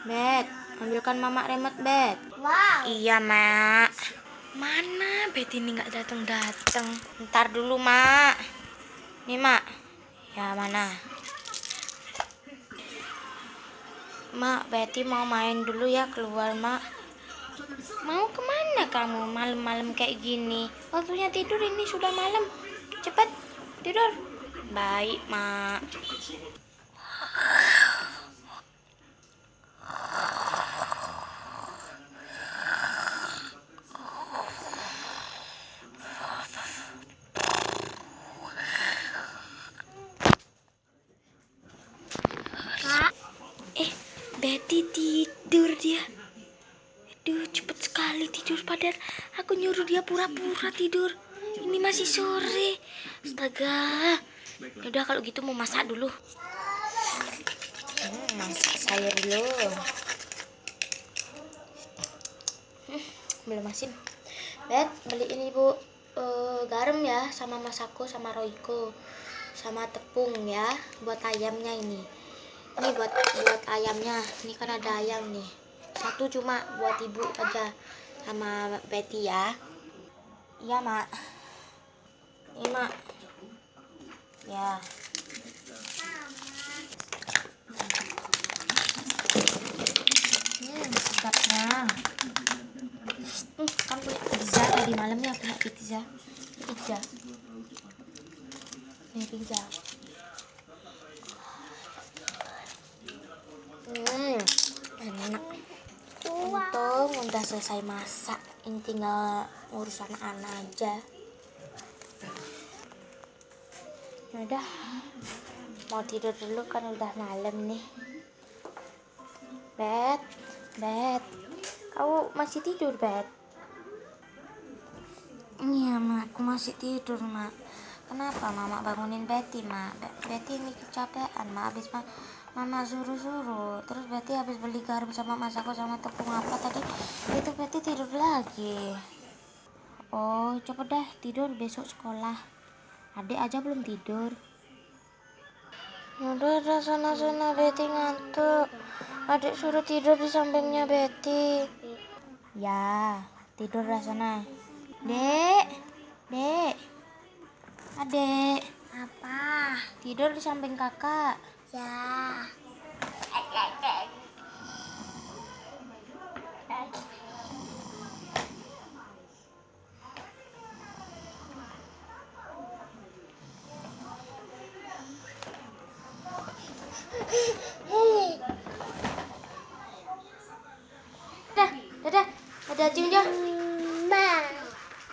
Bet, ambilkan mama remote, Bet. Wow. Iya, Mak. Mana Bet ini nggak datang-datang? Ntar dulu, Mak. Nih, Mak. Ya, mana? Mak, Betty mau main dulu ya keluar, Mak. Mau kemana kamu malam-malam kayak gini? Waktunya tidur ini sudah malam. Cepat, tidur. Baik, Mak. Betty tidur dia. Aduh, cepet sekali tidur. Padahal aku nyuruh dia pura-pura tidur. Ini masih sore. Astaga. Yaudah kalau gitu mau masak dulu. Masak sayur dulu. Belum asin. Bet, beliin ibu garam ya, sama masako, sama roiko, sama tepung ya, buat ayamnya ini. Ini buat ayamnya. Ini kan ada ayam nih. Satu cuma buat ibu aja sama Betty ya. Iya, Mak. Ini, Mak. Ya. Sedapnya. Kan punya pizza tadi malamnya, punya pizza. Ini pizza. Enak. Untung udah selesai masak. Ini tinggal urusan anak aja. Udah, mau tidur dulu kan udah malam nih. Bet, kau masih tidur, Bet? Iya, Mak, aku masih tidur, Mak. Kenapa Mama bangunin Betty, Mak? Betty ini kecapean, Mak. Habis Mama suruh-suruh. Terus Betty habis beli garam sama masako sama tepung apa tadi. Itu Betty tidur lagi. Oh, coba dah tidur, besok sekolah. Adik aja belum tidur. Udah sana Betty ngantuk. Adik suruh tidur di sampingnya Betty. Ya, tidur dah sana. Dek, adek. Apa? Tidur di samping kakak. Ya. Dadah, ada acing dia. Ma.